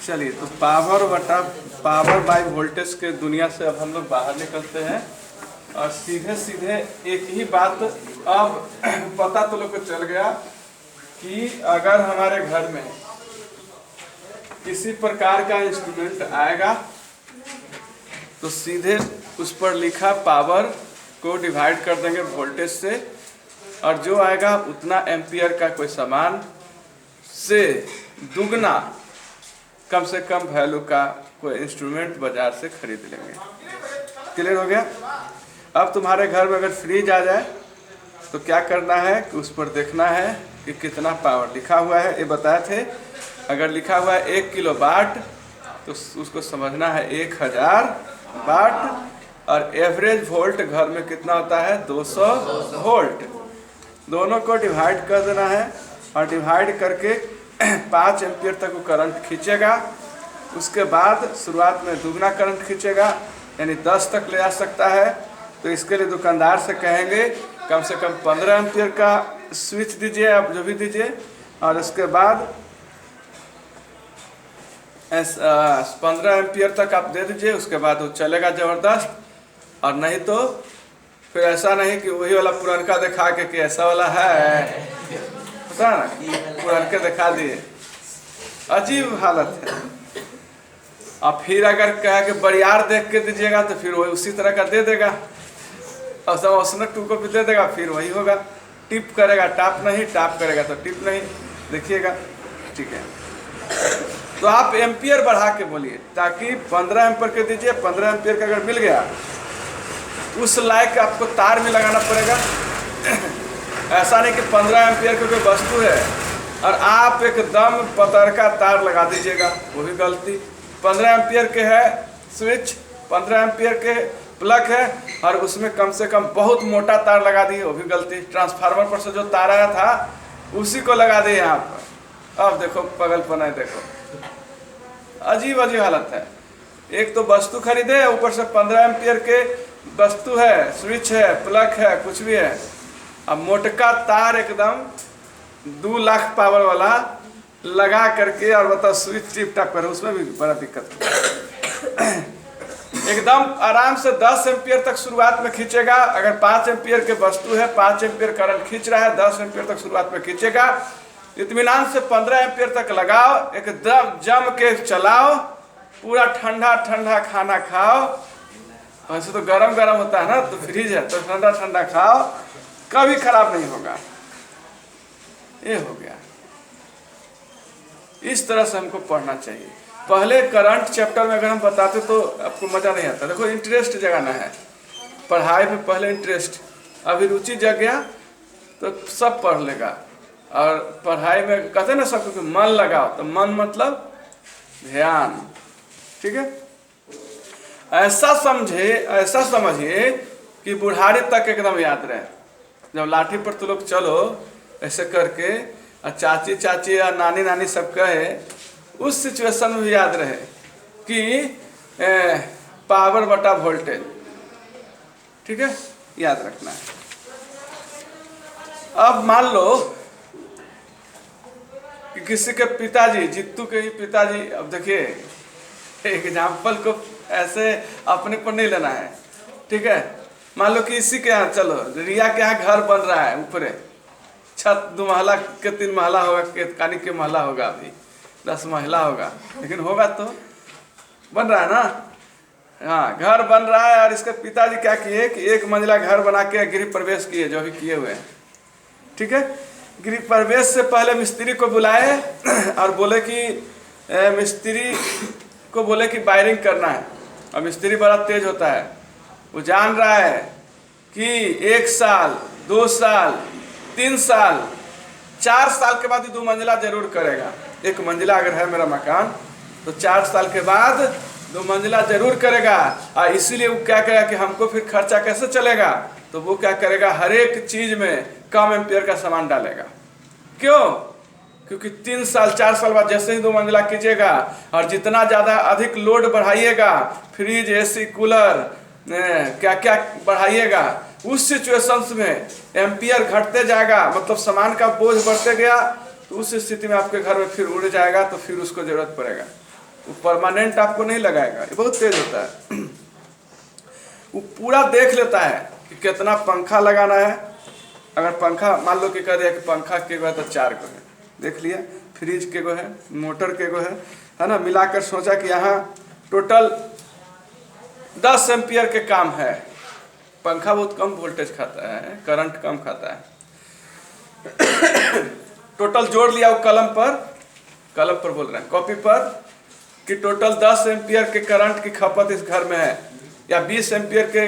चलिए, तो power by voltage के दुनिया से अब हम लोग बाहर निकलते हैं और सीधे सीधे एक ही बात अब पता तो लोग को चल गया कि अगर हमारे घर में किसी प्रकार का इंस्ट्रूमेंट आएगा तो सीधे उस पर लिखा पावर को डिवाइड कर देंगे वोल्टेज से, और जो आएगा उतना एम्पियर का कोई सामान से दुगना कम से कम वैल्यू का कोई इंस्ट्रूमेंट बाजार से खरीद लेंगे। क्लियर हो गया? अब तुम्हारे घर में अगर फ्रिज आ जाए तो क्या करना है कि उस पर देखना है कि कितना पावर लिखा हुआ है। ये बताए थे, अगर लिखा हुआ है 1 किलो वाट तो उसको समझना है 1000 वाट, और एवरेज वोल्ट घर में कितना होता है 200 वोल्ट। दोनों को डिवाइड कर देना है और डिवाइड करके 5 एम्पियर तक वो करंट खींचेगा। उसके बाद शुरुआत में दुगना करंट खींचेगा, यानी 10 तक ले आ सकता है। तो इसके लिए दुकानदार से कहेंगे कम से कम 15 एम्पियर का स्विच दीजिए, आप जो भी दीजिए, और उसके बाद 15 एम्पियर तक आप दे दीजिए। उसके बाद वो चलेगा ज़बरदस्त। और नहीं तो फिर ऐसा नहीं कि वही वाला पुरानका दिखा के कि ऐसा वाला है, पता ना, पुरानके दिखा दिए, अजीब हालत है। और फिर अगर कहा कि बरियार देख के दीजिएगा तो फिर वही उसी तरह का दे देगा, और सब उसने टू को भी दे देगा, फिर वही होगा। टिप करेगा टाप नहीं, टाप करेगा तो टिप नहीं। देखिएगा, ठीक है। तो आप एम्पियर बढ़ा के बोलिए ताकि 15 एम्पियर के दीजिए। 15 एम्पियर का अगर मिल गया उस लायक आपको तार में लगाना पड़ेगा। ऐसा नहीं कि 15 एम्पियर की कोई वस्तु है और आप एकदम पतरका तार लगा दीजिएगा, वो भी गलती। 15 एम्पियर के है स्विच, 15 एम्पियर के प्लग है और उसमें कम से कम बहुत मोटा तार लगा दिए, वो भी गलती। ट्रांसफार्मर पर से जो तार आया था उसी को लगा दिए यहाँ पर। अब देखो पगलपन है, देखो अजीब अजीब हालत है। एक तो वस्तु खरीदे, ऊपर से 15 एम्पियर के वस्तु है, स्विच है, प्लग है, कुछ भी है। अब मोटका तार एकदम 2 लाख पावर वाला लगा करके और बताओ स्विच टिप टाप कर, उसमें भी बड़ा दिक्कत है। एकदम आराम से 10 एम्पियर तक शुरुआत में खींचेगा। अगर 5 एम्पियर के वस्तु है, 5 एम्पियर करंट खींच रहा है, 10 एम्पियर तक शुरुआत में खींचेगा। इत्मीनान से 15 एम्पियर तक लगाओ, एकदम जम के चलाओ, पूरा ठंडा ठंडा खाना खाओ। वैसे तो गरम गरम होता है ना, तो फ्रिज है तो ठंडा ठंडा खाओ, कभी खराब नहीं होगा। ये हो गया। इस तरह से हमको पढ़ना चाहिए। पहले करंट चैप्टर में अगर हम बताते तो आपको मजा नहीं आता। देखो, इंटरेस्ट जगाना है पढ़ाई में, पहले इंटरेस्ट। अभी रुचि जग गया तो सब पढ़ लेगा। और पढ़ाई में कहते ना सबको कि मन लगाओ, तो मन मतलब ध्यान, ठीक है। ऐसा समझिए कि बुढ़ारी तक एकदम याद रहे। जब लाठी पर तो लोग चलो ऐसे करके, और चाची चाची या नानी नानी सब कहे, उस सिचुएशन में भी याद रहे कि पावर बटा वोल्टेज, ठीक है, याद रखना है। अब मान लो कि किसी के पिताजी, जित्तू के ही पिताजी, अब देखिए एग्जाम्पल को ऐसे अपने पर नहीं लेना है, ठीक है। मान लो कि इसी के यहाँ, चलो रिया के यहाँ घर बन रहा है, ऊपरे छत 2 महला के 3 महला होगा, कानी के महला होगा, अभी 10 महला होगा, लेकिन होगा तो बन रहा है ना। हाँ, घर बन रहा है और इसके पिताजी क्या किए कि 1 मंजिला घर बना के गृह प्रवेश किए, जो भी किए हुए हैं, ठीक है। गृह प्रवेश से पहले मिस्त्री को बुलाए और बोले कि मिस्त्री को बोले कि वायरिंग करना है। और मिस्त्री बड़ा तेज होता है, वो जान रहा है कि 1 साल, 2 साल, 3 साल, 4 साल के बाद 2 मंजिला जरूर करेगा। 1 मंजिला अगर है मेरा मकान तो 4 साल के बाद 2 मंजिला जरूर करेगा। और इसीलिए वो क्या करेगा कि हमको फिर खर्चा कैसे चलेगा, तो वो क्या करेगा, हर एक चीज में कम एम्पियर का सामान डालेगा। क्यों? क्योंकि 3 साल 4 साल बाद जैसे ही 2 मंजिला कीजिएगा और जितना ज़्यादा अधिक लोड बढ़ाइएगा, फ्रिज, एसी, कूलर, क्या क्या बढ़ाइएगा, उस सिचुएशंस में एम्पियर घटते जाएगा, मतलब सामान का बोझ बढ़ते गया, तो उस स्थिति में आपके घर में फिर उड़ जाएगा, तो फिर उसको जरूरत पड़ेगा। वो परमानेंट आपको नहीं लगाएगा, ये बहुत तेज होता है। वो पूरा देख लेता है कि कितना पंखा लगाना है। अगर पंखा मान लो कि कह दिया कि पंखा के गो है तो 4 गो है, देख लिया। फ्रिज के गो है, मोटर के गो है ना, मिलाकर सोचा कि यहाँ टोटल 10 एम्पियर के काम है। पंखा बहुत कम वोल्टेज खाता है, करंट कम खाता है। टोटल जोड़ लिया वो कलम पर बोल रहे हैं, कॉपी पर, कि टोटल 10 एम्पियर के करंट की खपत इस घर में है, या 20 एम्पियर के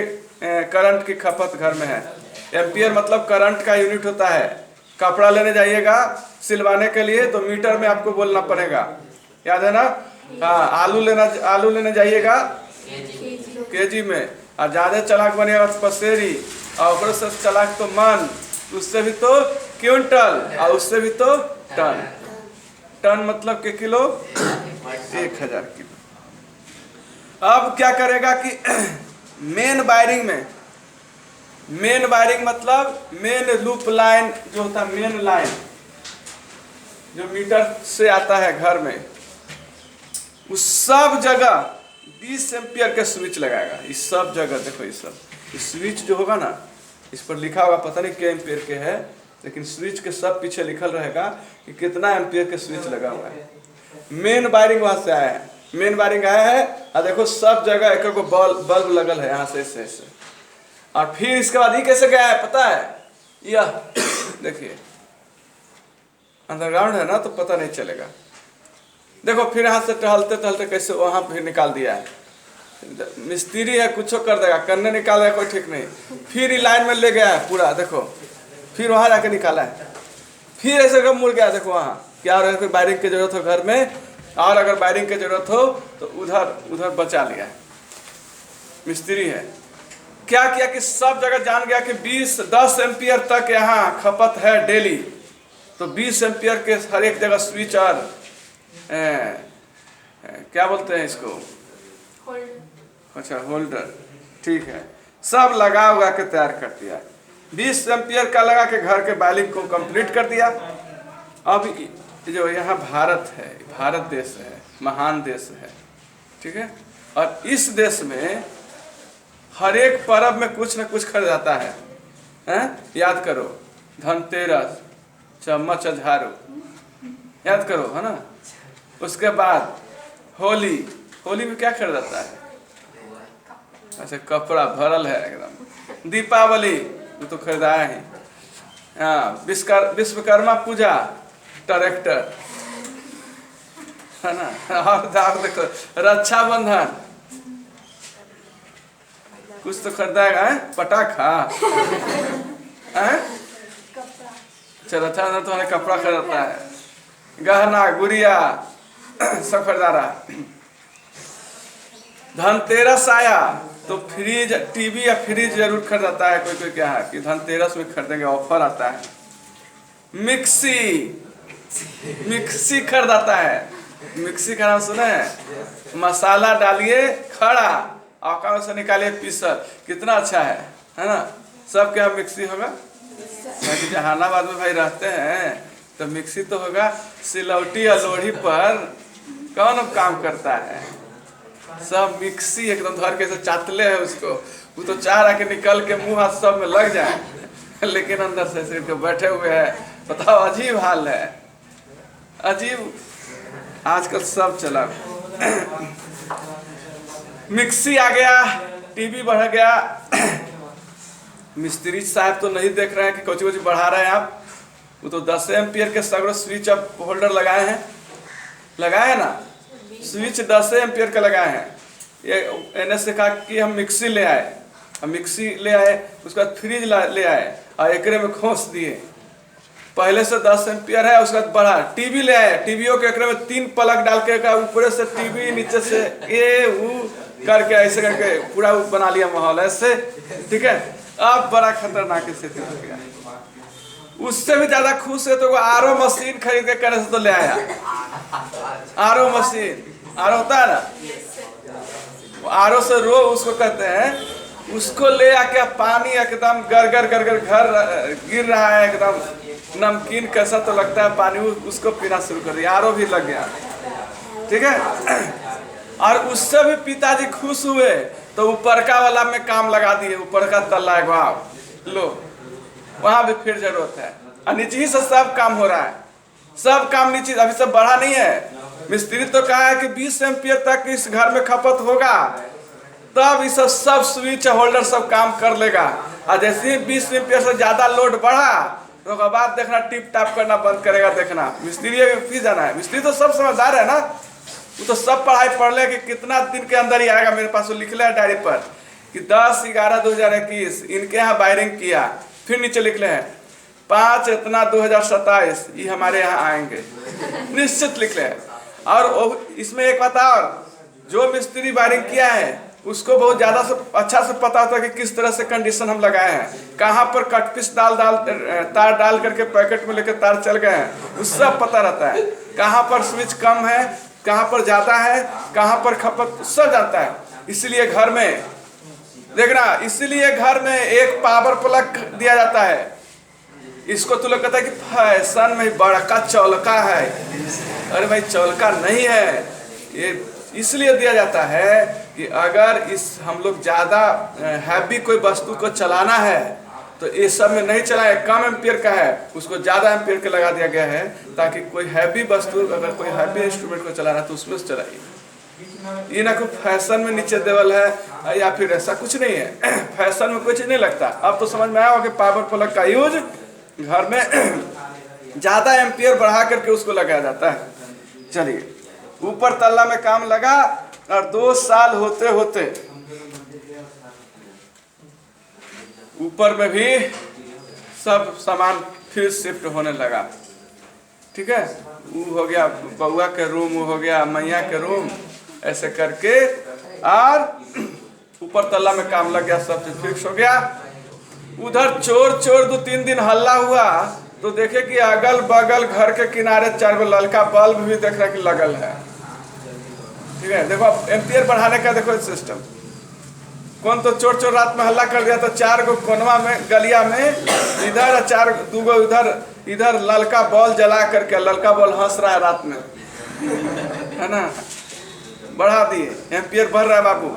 करंट की खपत घर में है। एम्पियर मतलब करंट का यूनिट होता है। कपड़ा लेने जाइएगा सिलवाने के लिए तो मीटर में आपको बोलना पड़ेगा, याद है ना। हाँ, आलू लेने जाइएगा केजी में, और ज़्यादा चालाक बनेगा तो पसेरी, और से चालाक तो मन, उससे भी तो क्विंटल, और उससे भी तो टन। टन मतलब के किलो, 1000 किलो। अब क्या करेगा कि मेन वायरिंग मतलब मेन लूप लाइन जो होता है, मेन लाइन जो मीटर से आता है घर में, उस सब जगह 20 एम्पियर के स्विच लगाएगा। इस सब जगह देखो, इस स्विच जो होगा ना, इस पर लिखा होगा, पता नहीं क्या एम्पियर के है, लेकिन स्विच के सब पीछे लिखल रहेगा कि कितना एम्पियर के स्विच लगा हुआ है। मेन वायरिंग वहां से आया है, मेन वायरिंग आया है, और देखो सब जगह एक एक बल्ब लगल है यहाँ से ऐसे। और फिर इसके बाद ही कैसे गया है पता है, यह देखिए अंडरग्राउंड है ना, तो पता नहीं चलेगा। देखो फिर यहाँ से टहलते टहलते कैसे वहां फिर निकाल दिया है। मिस्त्री है, कुछ कर देगा, करने निकालेगा कोई ठीक नहीं। फिर लाइन में ले गया है पूरा, देखो फिर वहां जाके निकाला है। फिर ऐसे कब मुड़ गया, देखो वहां क्या, अगर कोई वायरिंग की जरूरत हो घर में, और अगर वायरिंग की जरूरत हो तो उधर बचा लिया है। मिस्त्री है, क्या किया कि सब जगह जान गया कि 10 एम्पियर तक यहाँ खपत है डेली, तो 20 एम्पियर के हर एक जगह स्विच और क्या बोलते हैं इसको, अच्छा होल्डर, ठीक है, सब लगा उगा के तैयार कर दिया। 20 एम्पियर का लगा के घर के वायरिंग को कंप्लीट कर दिया। अब जो यहाँ भारत है, भारत देश है, महान देश है, ठीक है, और इस देश में हर एक पर्व में कुछ न कुछ खरीदाता है, याद करो, धनतेरस, चम्मच झाड़ू, याद करो, है ना। उसके बाद होली में क्या खरीदाता है, ऐसे कपड़ा भरल है एकदम। दीपावली वो तो खरीदाया ही। हाँ, विश्वकर्मा पूजा, ट्रैक्टर, है ना। और देखो रक्षाबंधन, कुछ तो खरीदाएगा, पटाखा, चलो अच्छा ना, तुम्हारे कपड़ा खरीदता है, गहना गुड़िया सब खरीदा रहा। धनतेरस आया तो फ्रिज, टीवी या फ्रिज जरूर खरीदाता है कोई क्या है कि धनतेरस में खरीदेंगे, ऑफर आता है। मिक्सी खरीदाता है। मिक्सी का नाम सुने हैं, मसाला डालिए खड़ा, और से निकालिए पीसल, कितना अच्छा है ना। सब क्या मिक्सी होगा, जहानाबाद में भाई रहते हैं तो मिक्सी तो होगा। सिलौटी या लोढ़ी पर कौन काम करता है, सब मिक्सी एकदम धर के चाटले है उसको, वो तो चाह रहा कि निकल के मुंह हाथ सब में लग जाए, लेकिन अंदर से सिर्फ बैठे हुए हैं। बताओ, अजीब हाल है, अजीब। आजकल सब चला, मिक्सी आ गया, टीवी बढ़ गया। मिस्त्री साहब तो नहीं देख रहे हैं कि कोची बढ़ा रहे हैं आप, वो तो 10 एम्पियर के सगड़ो स्विच अब होल्डर लगाए हैं ना, स्विच 10 एम्पियर का लगाए हैं। ये एनएस से कहा कि हम मिक्सी ले आए, उसके बाद फ्रिज ले आए और एकरे में खोस दिए। पहले से 10 एम्पियर है, उसके बाद बढ़ा। टीवी ले आए, टीवीओ के एकरे में 3 प्लग डाल के ऊपर से टीवी, नीचे से ये वो करके ऐसे करके पूरा बना लिया माहौल ऐसे, ठीक है। अब बड़ा खतरनाक स्थिति हो गया। उससे भी ज्यादा खुश है तो वो आरओ मशीन खरीद के करे से तो ले आया। आरओ मशीन, आरओ होता है ना, आरओ से रो उसको कहते हैं, उसको ले आके पानी एकदम गर गर घर गिर रहा है, एकदम नमकीन कैसा तो लगता है पानी, उसको पीना शुरू कर दिया। आरओ भी लग गया। ठीक है। और उससे भी पिताजी खुश हुए तो ऊपर का वाला में काम लगा दिए, ऊपर का तल्ला है वहाँ लो, वहाँ भी फिर जरूरत है। और नीचे ही से सब काम हो रहा है, सब काम नीचे, अभी सब बढ़ा नहीं है। मिस्त्री तो कहा है कि 20 एम्पियर तक इस घर में खपत होगा, तब इस सब स्विच होल्डर सब काम कर लेगा। और जैसे ही 20 एम्पियर से ज्यादा लोड बढ़ा तो उसके बाद देखना टिप टाप करना बंद करेगा। देखना मिस्त्री भी जाना है, मिस्त्री तो सब समझदार है ना, वो तो सब पढ़ाई पढ़ ले कि कितना दिन के अंदर ही आएगा। मेरे पास वो लिख ले डायरी पर कि 10/11/2021 इनके यहाँ वायरिंग किया, फिर नीचे लिख ले हैं 5 इतना 2027 ये हमारे यहाँ आएंगे, निश्चित लिख ले। और इसमें एक बात और, जो मिस्त्री वायरिंग किया है उसको बहुत ज़्यादा से अच्छा से पता होता है कि किस तरह से कंडीशन हम लगाए हैं, कहाँ पर कटपीस तार डाल करके पैकेट में लेकर तार चल गए हैं, उस सब पता रहता है। कहाँ पर स्विच कम है, कहाँ पर ज़्यादा है, कहाँ पर खपत, सब जानता है। इसलिए घर में देखना, इसलिए घर में एक पावर प्लग दिया जाता है। इसको तो लोग कहता है कि फैशन में बड़का चौलका है। अरे भाई चौलका नहीं है, ये इसलिए दिया जाता है कि अगर इस हम लोग ज़्यादा हैवी कोई वस्तु को चलाना है तो ये सब में नहीं चलाए, कम एम्पियर का है उसको ज़्यादा एम्पियर के लगा दिया गया है, ताकि कोई हैवी वस्तु, अगर कोई हैवी इंस्ट्रूमेंट को चलाना है तो उसमें से चलाइए। ये ना कोई फैशन में नीचे देवल है या फिर ऐसा कुछ नहीं है। फैशन में कुछ नहीं लगता। अब तो समझ में आया कि पावर प्लग का यूज घर में ज़्यादा एम्पियर बढ़ा करके उसको लगाया जाता है। चलिए, ऊपर तल्ला में काम लगा और 2 साल होते होते ऊपर में भी सब सामान फिर शिफ्ट होने लगा। ठीक है, वो हो गया बउआ के रूम, वो हो गया मैया के रूम, ऐसे करके और ऊपर तल्ला में काम लग गया, सब चीज फिक्स हो गया। उधर चोर 2-3 दिन हल्ला हुआ तो देखे कि अगल बगल घर के किनारे 4 गो ललका बल्ब भी देख रहा कि लगल है। ठीक है, देखो एम्पियर बढ़ाने का देखो सिस्टम। कौन तो चोर रात में हल्ला कर दिया तो 4 गो कोनवा में गलिया में इधर 2 गो इधर ललका बॉल जला करके, ललका बॉल हंस रहा है रात में, है ना, बढ़ा दिए। एम्पियर बढ़ रहा है बाबू,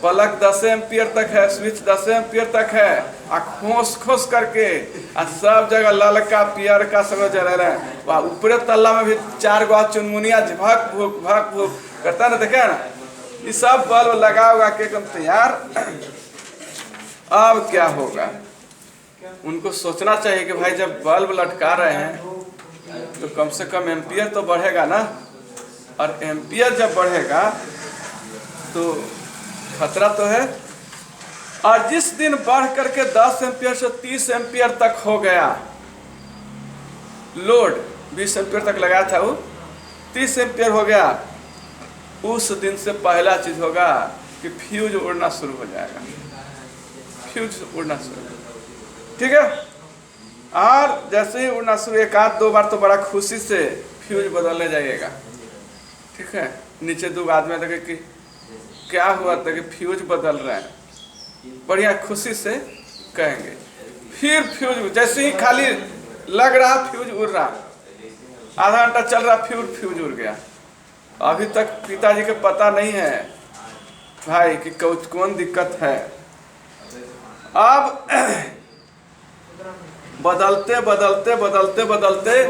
पलक 10 एम्पियर तक है, स्विच 10 एम्पियर तक है, आ खोस करके आ सब जगह ललका पियर का सब जल रहा है। ऊपरे तल्ला में भी 4 गो चुनमुनिया भक भूक करता ना, देखे ना, ये सब बल्ब लगा होगा के एकदम तैयार। अब क्या होगा, उनको सोचना चाहिए कि भाई जब बल्ब लटका रहे हैं तो कम से कम एम्पियर तो बढ़ेगा ना, और एम्पियर जब बढ़ेगा तो खतरा तो है। और जिस दिन बढ़ करके 10 एम्पियर से 30 एम्पियर तक हो गया लोड, 20 एम्पियर तक लगाया था वो 30 एम्पियर हो गया, उस दिन से पहला चीज होगा कि फ्यूज उड़ना शुरू हो जाएगा, फ्यूज उड़ना शुरू। ठीक है, और जैसे ही उड़ना शुरू, 1-2 बार तो बड़ा खुशी से फ्यूज बदलने जाइएगा। ठीक है, नीचे 2 आदमी देखे कि क्या हुआ था कि फ्यूज बदल रहे हैं, बढ़िया खुशी से कहेंगे। फिर फ्यूज जैसे ही खाली लग रहा फ्यूज उड़ रहा, आधा घंटा चल रहा फ्यूज उड़ गया। अभी तक पिताजी के पता नहीं है भाई कि कौन दिक्कत है। अब बदलते बदलते बदलते बदलते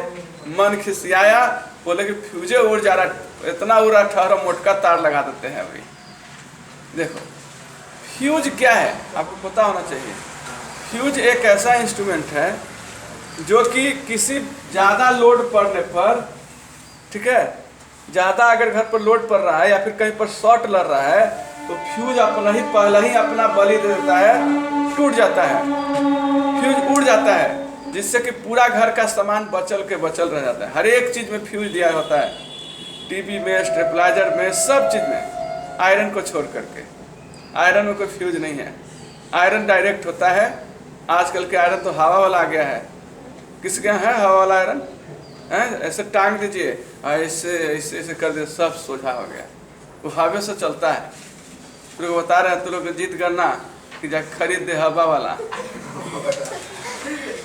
मन खिसियाया, बोले कि फ्यूजे उड़ जा रहा, इतना उड़ रहा, ठहरो मोटका तार लगा देते हैं। अभी देखो फ्यूज क्या है आपको पता होना चाहिए। फ्यूज एक ऐसा इंस्ट्रूमेंट है जो कि किसी ज़्यादा लोड पड़ने पर, ठीक है, ज़्यादा अगर घर पर लोड पड़ रहा है या फिर कहीं पर शॉर्ट लग रहा है तो फ्यूज अपना ही पहले ही अपना बलि दे देता है, टूट जाता है, फ्यूज उड़ जाता है, जिससे कि पूरा घर का सामान बचल रह जाता है। हर एक चीज़ में फ्यूज दिया होता है, टीवी में, स्टेबलाइजर में, सब चीज़ में, आयरन को छोड़ करके। आयरन में कोई फ्यूज नहीं है, आयरन डायरेक्ट होता है। आजकल के आयरन तो हवा वाला आ गया है। किसी के यहाँ है हवा वाला आयरन? है, ऐसे टांग दीजिए, ऐसे ऐसे ऐसे कर दीजिए, सब सोझा हो गया, वो हवा से चलता है। फिर वो बता रहे हैं, तो लोग जीत करना कि जा खरीद दे हवा वाला।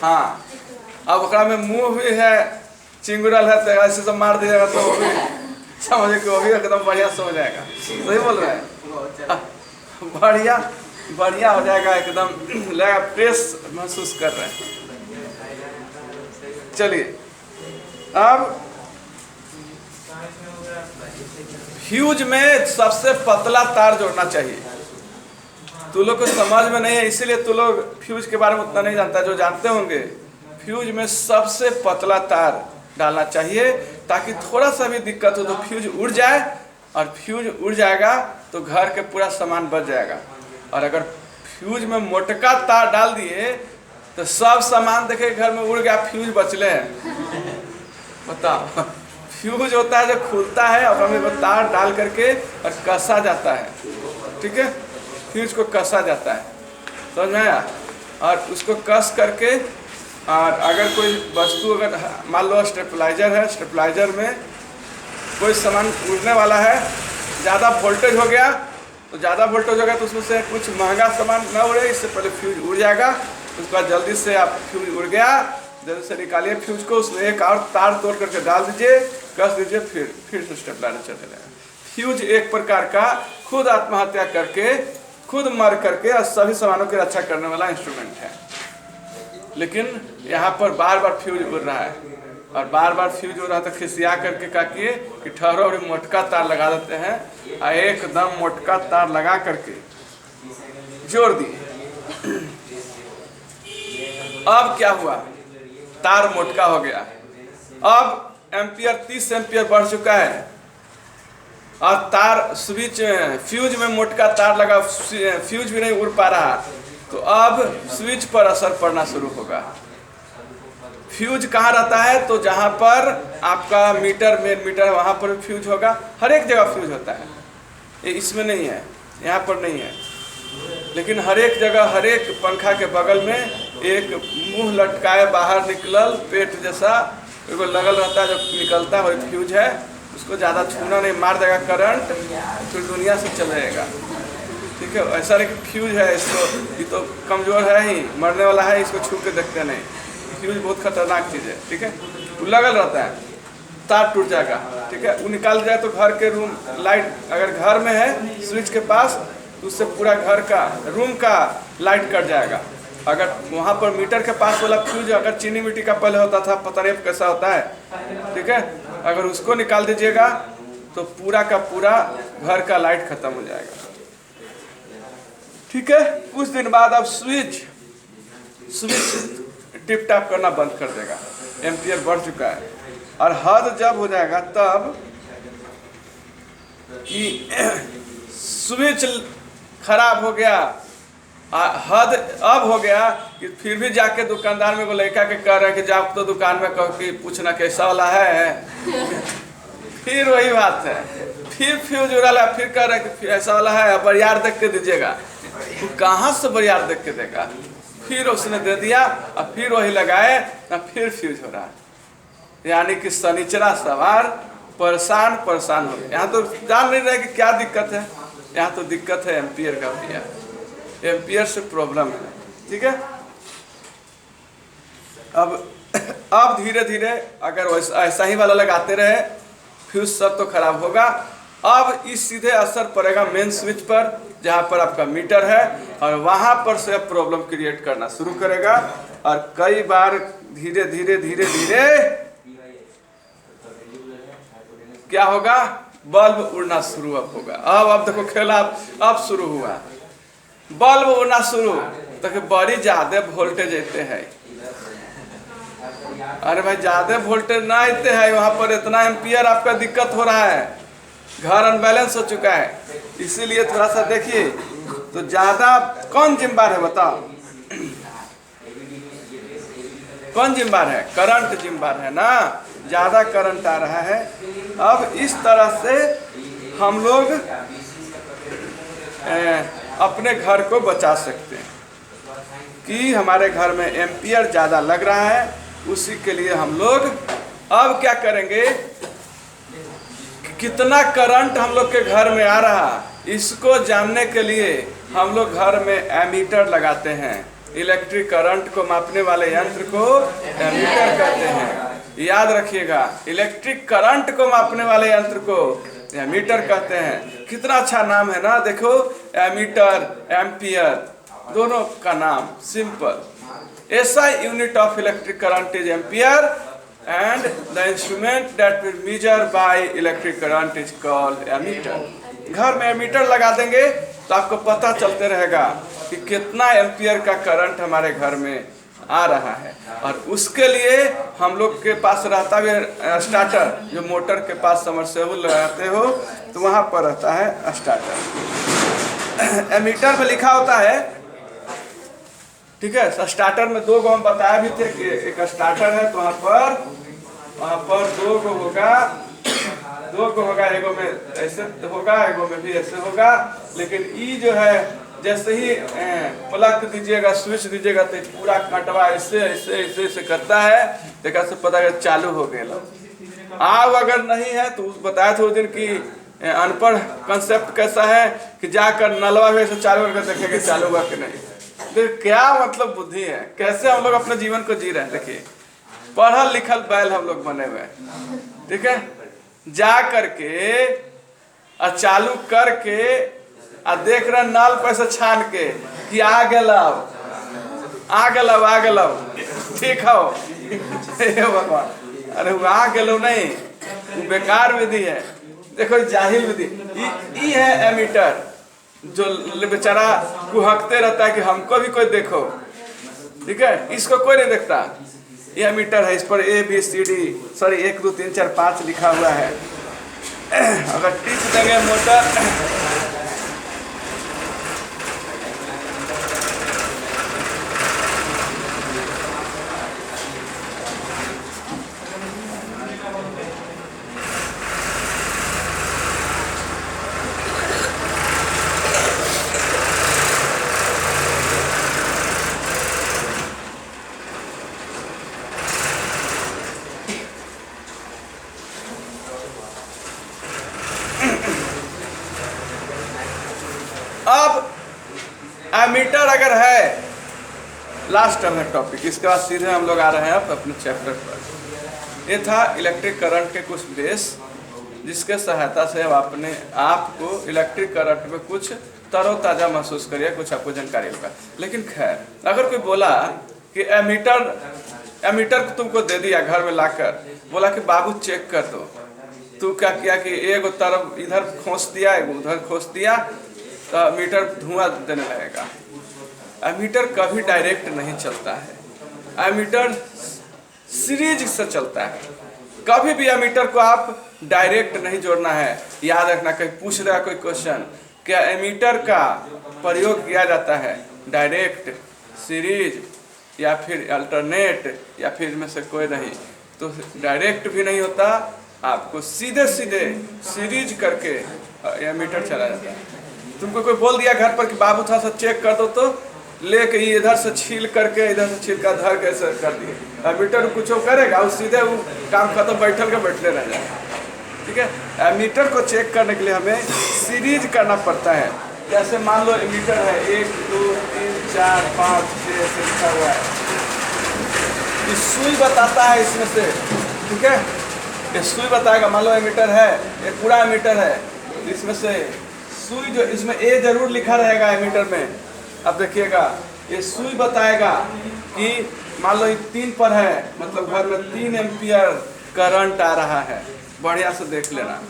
हाँ, अब ओकरा में मुँह भी है, चिंगुरल है, तो ऐसे सब मार दिएगा तो वो भी समझे कि वो भी एकदम बढ़िया सो जाएगा। सही बोल रहे हैं, बढ़िया बढ़िया हो जाएगा, एकदम लगा फ्रेश महसूस कर रहे हैं। चलिए अब फ्यूज में सबसे पतला तार जोड़ना चाहिए। तू लोग को समझ में नहीं है, इसीलिए तू लोग फ्यूज के बारे में उतना नहीं जानता। जो जानते होंगे, फ्यूज में सबसे पतला तार डालना चाहिए, ताकि थोड़ा सा भी दिक्कत हो तो फ्यूज उड़ जाए, और फ्यूज उड़ जाएगा तो घर के पूरा सामान बच जाएगा। और अगर फ्यूज में मोटका तार डाल दिए तो सब सामान देखे घर में उड़ गया, फ्यूज बचले हैं। बताओ, फ्यूज होता है जो खुलता है और हमें वो तार डाल करके और कसा जाता है। ठीक है, फ्यूज को कसा जाता है, समझ में आया? और उसको कस करके, और अगर कोई वस्तु, अगर मान लो स्टेबलाइजर है, स्टेबलाइजर में कोई सामान उड़ने वाला है, ज़्यादा वोल्टेज हो गया तो ज़्यादा वोल्टेज हो गया तो उसमें से कुछ महंगा सामान ना उड़े, इससे पहले फ्यूज उड़ जाएगा। उसके बाद जल्दी से आप फ्यूज उड़ गया, जल्दी से निकालिए फ्यूज को, उसमें एक और तार तोड़ करके डाल दीजिए, कस दीजिए, फिर से स्टेबलाइजर चले जाएगा। फ्यूज एक प्रकार का खुद आत्महत्या करके, खुद मर करके और सभी सामानों की रक्षा करने वाला इंस्ट्रूमेंट है। लेकिन यहाँ पर बार बार फ्यूज उड़ रहा है, और बार बार फ्यूज उड़ रहा तो खिसिया करके क्या किए कि ठहरो और मोटका तार लगा देते हैं, और एकदम मोटका तार लगा करके जोड़ दिए। अब क्या हुआ, तार मोटका हो गया, अब एम्पियर 30 एम्पियर बढ़ चुका है, और तार स्विच फ्यूज में मोटका तार लगा, फ्यूज भी नहीं उड़ पा रहा, तो अब स्विच पर असर पड़ना शुरू होगा। फ्यूज कहाँ रहता है, तो जहाँ पर आपका मीटर, मेन मीटर, वहाँ पर फ्यूज होगा। हर एक जगह फ्यूज होता है, ये इसमें नहीं है, यहाँ पर नहीं है, लेकिन हर एक जगह, हर एक पंखा के बगल में एक मुंह लटकाए बाहर निकलल पेट जैसा एगो लगल रहता है, जो निकलता है वही फ्यूज है। उसको ज़्यादा छूना नहीं, मार देगा करंट, फिर दुनिया से चल जाएगा। ठीक है, ऐसा नहीं कि फ्यूज है, इसको ये तो कमज़ोर है ही, मरने वाला है, इसको छू के देखते नहीं। फ्यूज बहुत खतरनाक चीज़ है। ठीक है, वो लगल रहता है, तार टूट जाएगा। ठीक है, वो निकाल जाए तो घर के रूम लाइट, अगर घर में है स्विच के पास, तो उससे पूरा घर का, रूम का लाइट कट जाएगा। अगर वहाँ पर मीटर के पास वाला फ्यूज अगर चीनी मिट्टी का पहले होता था, पता नहीं कैसा होता है, ठीक है, अगर उसको निकाल दीजिएगा तो पूरा का पूरा घर का लाइट खत्म हो जाएगा। ठीक है, कुछ दिन बाद अब स्विच टिप टैप करना बंद कर देगा, एम्पियर बढ़ चुका है। और हद जब हो जाएगा तब कि स्विच खराब हो गया, हद अब हो गया कि फिर भी जाके दुकानदार में को लड़का के कह रहे हैं कि जाओ तो दुकान में कहो कि पूछना कैसा वाला है। फिर वही बात है, फिर फ्यूज उड़ा, फिर कह रहे हैं कि ऐसा वाला है, बरियार देख के दीजिएगा। वो कहाँ से बरियार देख के देगा, फिर उसने दे दिया और फिर वही लगाए, फिर फ्यूज हो रहा है। यानी कि शनिचरा सवार परेशान हो गए। यहाँ तो जान नहीं रहे कि क्या दिक्कत है, यहाँ तो दिक्कत है एम्पियर का भैया, एम्पियर से प्रॉब्लम है। ठीक है, अब धीरे धीरे अगर ऐसा ही वाला लगाते रहे, फ्यूज सब तो खराब होगा। अब इस सीधे असर पड़ेगा मेन स्विच पर, जहाँ पर आपका मीटर है, और वहाँ पर से प्रॉब्लम क्रिएट करना शुरू करेगा। और कई बार धीरे धीरे धीरे धीरे क्या होगा, बल्ब उड़ना शुरू अब होगा। अब देखो खेला अब शुरू हुआ, बल्ब उड़ना शुरू, तो बड़ी ज्यादा वोल्टेज आते हैं। अरे भाई ज्यादा वोल्टेज ना आते हैं, वहाँ पर इतना एम्पियर आपका दिक्कत हो रहा है, घर अनबैलेंस हो चुका है। इसीलिए थोड़ा सा देखिए, तो ज्यादा कौन जिम्मेदार है बताओ, कौन जिम्मेदार है? करंट जिम्मेदार है ना, ज्यादा करंट आ रहा है। अब इस तरह से हम लोग अपने घर को बचा सकते हैं कि हमारे घर में एम्पियर ज़्यादा लग रहा है। उसी के लिए हम लोग अब क्या करेंगे, कितना करंट हम लोग के घर में आ रहा, इसको जानने के लिए हम लोग घर में एमीटर लगाते हैं। इलेक्ट्रिक करंट को मापने वाले यंत्र को एमीटर कहते हैं। याद रखिएगा, इलेक्ट्रिक करंट को मापने वाले यंत्र को एमीटर कहते हैं। कितना अच्छा नाम है ना, देखो एमीटर, एम्पियर, दोनों का नाम simple. SI unit of electric current is ampere and the instrument that will measure by electric current is called ammeter. घर में एमीटर लगा देंगे तो आपको पता चलते रहेगा कि कितना एम्पियर का करंट हमारे घर में आ रहा है। और उसके लिए हम लोग के पास रहता है स्टार्टर, जो मोटर के पास समरसेबल लगाते हो तो वहाँ पर रहता है स्टार्टर। एमीटर में लिखा होता है, ठीक है। स्टार्टर में दो गो हम बताया भी थे कि एक स्टार्टर है तो वहाँ पर दो गो होगा, एगो में ऐसे होगा, एगो में भी ऐसे होगा। लेकिन ई जो है जैसे ही प्लग दीजिएगा, स्विच दीजिएगा तो पूरा कटवा ऐसे ऐसे ऐसे ऐसे करता है, देखा से पता है चालू हो गया। आग अगर नहीं है तो बताया था उस दिन कि अनपढ़ कंसेप्ट कैसा है कि जाकर नलवा में से चालू करके देखेंगे चालू हुआ कि नहीं। देखिए क्या मतलब बुद्धि है, कैसे हम लोग अपने जीवन को जी रहे हैं। देखिए पढ़ल लिखल बैल हम लोग बने हुए, ठीक है। जा करके और चालू करके आ देख रहे नल पर से छान के कि आ गलव, ठीक हो भगवान। अरे वो आ गलो नहीं, वो बेकार विधि है। देखो जाहिल विधि ई है एमीटर, जो बेचारा कुहकते रहता है कि हमको भी कोई देखो, ठीक है। इसको कोई नहीं देखता। ये एमीटर है, इस पर ABCD 1 2 3 4 5 लिखा हुआ है। अगर टिच देंगे मोटर एमीटर अगर है, लास्ट है टॉपिक, इसके बाद सीधे हम लोग आ रहे हैं अब अपने चैप्टर पर। ये था इलेक्ट्रिक करंट के कुछ बेस, जिसके सहायता से अब अपने आप को इलेक्ट्रिक करंट में कुछ तरोताज़ा महसूस करिए, कुछ आपको जानकारी होगा। लेकिन खैर, अगर कोई बोला कि एमीटर तुमको दे दिया घर में लाकर, बोला कि बाबू चेक कर दो, तू क्या किया कि एक तरफ इधर खोस दिया, एक उधर खोस दिया, तो मीटर धुआं देने लगेगा। एमीटर कभी डायरेक्ट नहीं चलता है, एमीटर सीरीज से चलता है। कभी भी एमीटर को आप डायरेक्ट नहीं जोड़ना है। याद रखना, कहीं पूछ रहा कोई क्वेश्चन, क्या एमीटर का प्रयोग किया जाता है डायरेक्ट, सीरीज या फिर अल्टरनेट या फिर में से कोई नहीं, तो डायरेक्ट भी नहीं होता। आपको सीधे सीधे सीरीज करके एमीटर चला जाता है। तुमको कोई बोल दिया घर पर कि बाबू थोड़ा सा चेक कर दो, तो लेके इधर से छील करके इधर से छील कर धर कैसे कर दिए, एमीटर कुछ करेगा, वो सीधे वो काम खत्म, बैठल के बैठले रह जाए, ठीक है। एमीटर को चेक करने के लिए हमें सीरीज करना पड़ता है। जैसे मान लो एमीटर है 1 2 3 4 5 6 ऐसे लिखा हुआ है, इस सुई बताता है इसमें से, ठीक है। ये सुई बताएगा, मान लो एमीटर है, ये पूरा एमीटर है, इसमें से सुई जो इसमें ए जरूर लिखा रहेगा एमीटर में। अब देखिएगा ये सुई बताएगा कि मान लो 3 पर है, मतलब घर में 3 एम्पियर करंट आ रहा है, बढ़िया से देख लेना।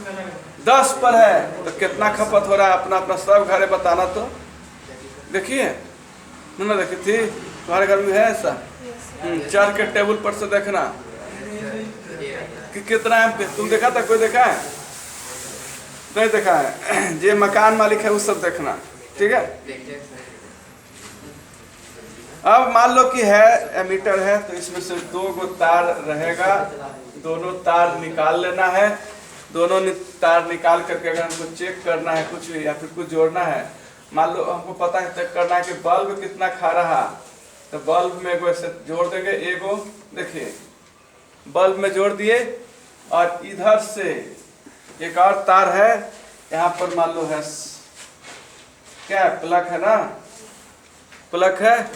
10 पर है तो कितना खपत हो रहा है, अपना अपना सब घरे बताना। तो देखिए ना, देखी थी तुम्हारे घर में है ऐसा, चढ़ के टेबल पर से देखना कि कितना एम्पियर। तुम देखा था, कोई देखा है? नहीं देखा है। जो मकान मालिक है वो सब देखना, ठीक है। अब मान लो कि है एमीटर है, तो इसमें से 2 गो तार रहेगा, दोनों तार निकाल लेना है। दोनों तार निकाल करके अगर हमको चेक करना है कुछ या फिर कुछ जोड़ना है, मान लो हमको पता है चेक करना है कि बल्ब कितना खा रहा, तो बल्ब में एगो ऐसे जोड़ देंगे। एगो देखिए बल्ब में जोड़ दिए, और इधर से एक और तार है, यहाँ पर मान लो है क्या प्लग है ना, प्लग है,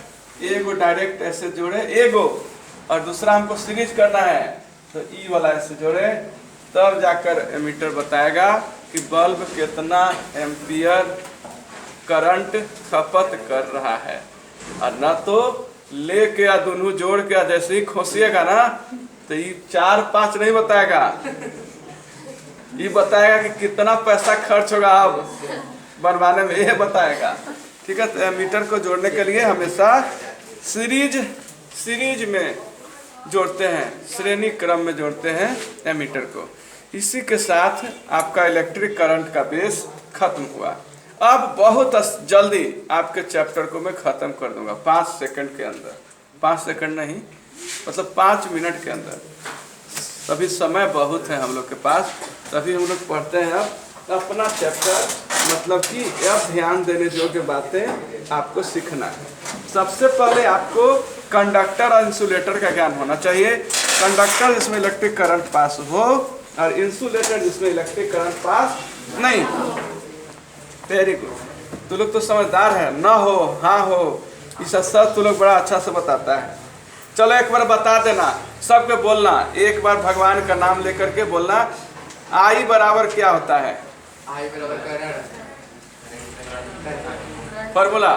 एगो डायरेक्ट ऐसे जोड़े एगो, और दूसरा हमको सीरीज करना है तो ई वाला ऐसे जोड़े, तब जाकर एमीटर बताएगा कि बल्ब कितना एम्पियर करंट खपत कर रहा है। और ना तो लेके या दोनों जोड़ के जैसे ही खोसिएगा ना तो ये 4-5 नहीं बताएगा, ये बताएगा कि कितना पैसा खर्च होगा अब बनवाने में, ये बताएगा। ठीक है, तो एमीटर को जोड़ने के लिए हमेशा सीरीज में जोड़ते हैं, श्रेणी क्रम में जोड़ते हैं एमीटर को। इसी के साथ आपका इलेक्ट्रिक करंट का बेस खत्म हुआ। अब बहुत जल्दी आपके चैप्टर को मैं ख़त्म कर दूंगा 5 सेकंड के अंदर, 5 सेकंड नहीं मतलब 5 मिनट के अंदर। अभी समय बहुत है हम लोग के पास, तभी हम लोग पढ़ते हैं अब अपना चैप्टर। मतलब कि अब ध्यान देने योग्य बातें आपको सीखना है। सबसे पहले आपको कंडक्टर और इंसुलेटर का ज्ञान होना चाहिए। कंडक्टर जिसमें इलेक्ट्रिक करंट पास हो और इंसुलेटर जिसमें इलेक्ट्रिक करंट पास नहीं हो। वेरी गुड, तू लोग तो समझदार है, ना हो हाँ हो, इस सब तू लोग बड़ा अच्छा से बताता है। चलो एक बार बता देना, सबके बोलना, एक बार भगवान का नाम लेकर के बोलना, आई बराबर क्या होता है? आई बराबर करंट, फॉर्मूला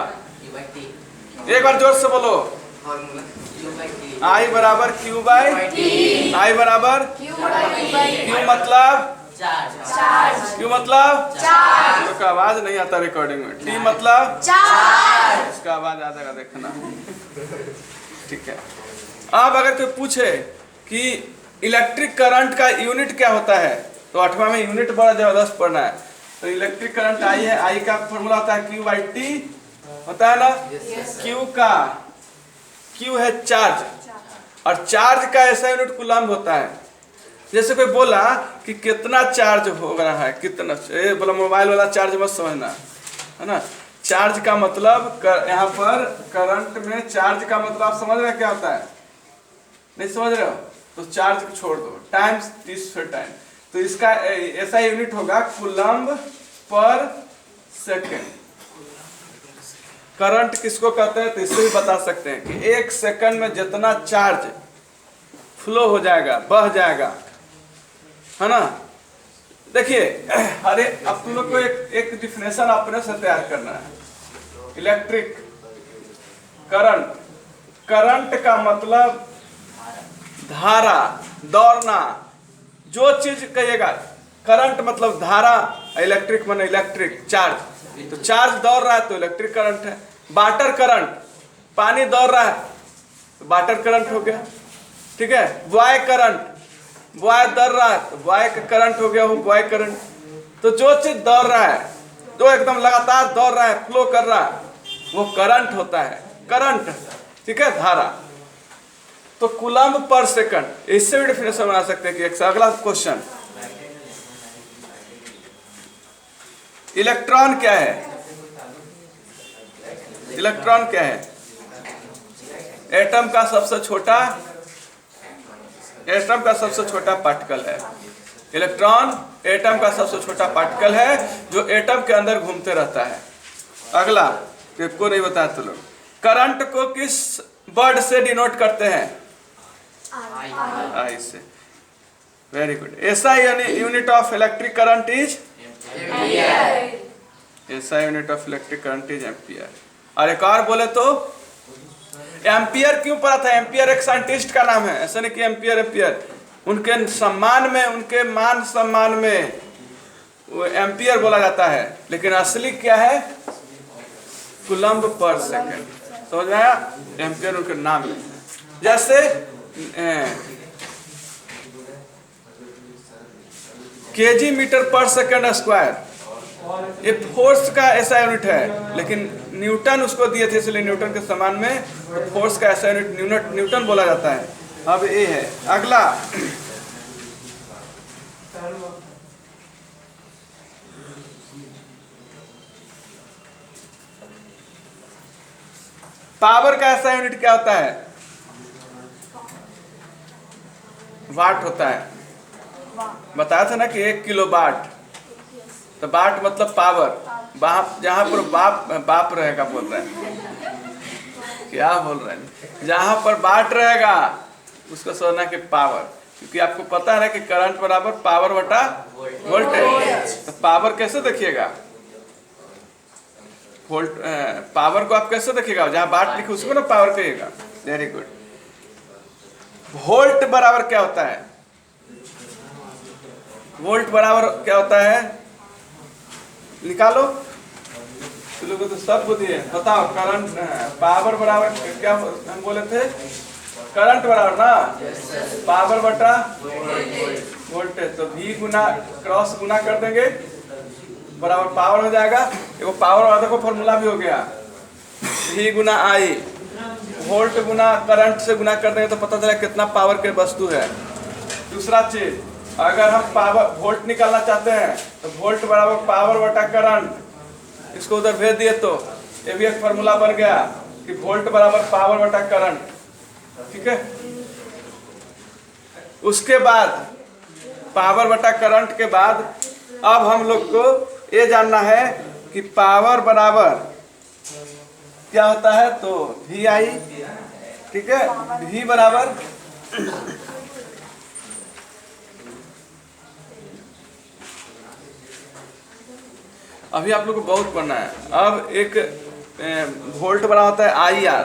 एक बार जोर से बोलो। फॉर्मूला आई बराबर क्यू बाई टी। आई बराबर क्यू मतलब चार्ज, क्यू मतलब चार्ज। तो का आवाज नहीं आता रिकॉर्डिंग में। टी मतलब चार्ज, इसका आवाज आ जाएगा देखना। ठीक है, अब अगर कोई पूछे कि इलेक्ट्रिक करंट का यूनिट क्या होता है तो 8वां में यूनिट बड़ा जबरदस्त पढ़ना है। तो इलेक्ट्रिक करंट आई है, आई का फॉर्मूला होता है क्यू बाई टी, होता है ना। क्यू का क्यू है चार्ज, और चार्ज का ऐसा यूनिट कूलम्ब होता है। जैसे कोई बोला कि कितना चार्ज हो रहा है, कितना, बोला मोबाइल वाला चार्ज मत समझना, है ना। चार्ज का मतलब यहाँ पर करंट में चार्ज का मतलब आप समझ रहे हैं क्या होता है? नहीं समझ रहे हो तो चार्ज को छोड़ दो, टाइम्स इस टाइम। तो इसका ऐसा यूनिट होगा कूलम्ब पर सेकेंड। करंट किसको कहते हैं तो इससे भी बता सकते हैं कि 1 सेकंड में जितना चार्ज फ्लो हो जाएगा, बह जाएगा, है ना। देखिए, अरे अब तुम लोग को एक डिफिनेशन अपने से तैयार करना है। इलेक्ट्रिक करंट, करंट का मतलब धारा, दौड़ना, जो चीज कहिएगा। करंट मतलब धारा, इलेक्ट्रिक माने इलेक्ट्रिक चार्ज। तो चार्ज दौड़ रहा है तो इलेक्ट्रिक करंट है। वाटर करंट, पानी दौड़ रहा है तो वाटर करंट हो गया। ठीक है, बॉय करंट, बॉय दौड़ रहा है तो बॉय का करंट हो गया, वो बॉय करंट। तो जो चीज दौड़ रहा है, जो एकदम लगातार दौड़ रहा है, फ्लो कर रहा है, वो करंट होता है, करंट। ठीक है, धारा। तो कूलम्ब पर सेकंड, इससे भी डेफिनेशन बना सकते हैं कि एक अगला क्वेश्चन, इलेक्ट्रॉन क्या है? इलेक्ट्रॉन क्या है? एटम का सबसे छोटा, एटम का सबसे छोटा पार्टिकल है। इलेक्ट्रॉन एटम का सबसे छोटा पार्टिकल है जो एटम के अंदर घूमते रहता है। अगला को नहीं बताया तो लोग, करंट को किस वर्ड से डिनोट करते हैं? आई से। Very good. SI unit of electric current is ampere. SI unit of electric current is ampere. और एक और बोले तो एम्पियर क्यों पढ़ा था? एम्पियर एक साइंटिस्ट का नाम है, ऐसा नहीं कि एम्पियर एम्पियर। उनके सम्मान में, उनके मान सम्मान में वो एम्पियर बोला जाता है, लेकिन असली क्या है? कूलम्ब पर सेकंड। समझ में आया? एम्पियर उनके नाम है। जैसे केजी मीटर पर सेकंड स्क्वायर, ये फोर्स का ऐसा यूनिट है, लेकिन न्यूटन उसको दिए थे, इसलिए न्यूटन के समान में फोर्स का ऐसा यूनिट न्यूटन बोला जाता है। अब ये है अगला, पावर का ऐसा यूनिट क्या होता है? वाट होता है। बताया था ना कि 1 किलो वाट, तो वाट मतलब पावर। जहां पर बाप रहेगा, बोल रहे हैं क्या बोल रहे हैं, जहां पर वाट रहेगा उसको समझना कि पावर। क्योंकि आपको पता है ना कि करंट बराबर पावर बटा वोल्टेज। तो पावर कैसे देखिएगा, वोल्ट पावर को आप कैसे देखिएगा, जहां वाट लिखे उसको ना पावर कहिएगा। Very good. वोल्ट बराबर क्या होता है, वोल्ट बराबर क्या होता है, निकालो। तुम लोगों तो सब बुद्धि है, बताओ। करंट पावर बराबर क्या हम बोले थे, करंट बराबर ना पावर बटा वोल्टेज। तो V गुना क्रॉस गुना कर देंगे बराबर पावर हो जाएगा। देखो पावर वाला देखो फॉर्मूला भी हो गया, V Guna I। Volt Guna current से गुना कर देंगे तो पता चला कितना पावर के वस्तु है। दूसरा चीज, अगर हम पावर वोल्ट निकालना चाहते हैं तो वोल्ट बराबर पावर बटा करंट, इसको उधर भेज दिए तो ये भी एक फॉर्मूला बन गया कि वोल्ट बराबर पावर बटा करंट। ठीक है, उसके बाद पावर बटा करंट के बाद अब हम लोग को ये जानना है कि पावर बराबर क्या होता है, तो VI। ठीक है, V बराबर अभी आप लोग को बहुत पढ़ना है। अब एक वोल्ट बड़ा होता है IR,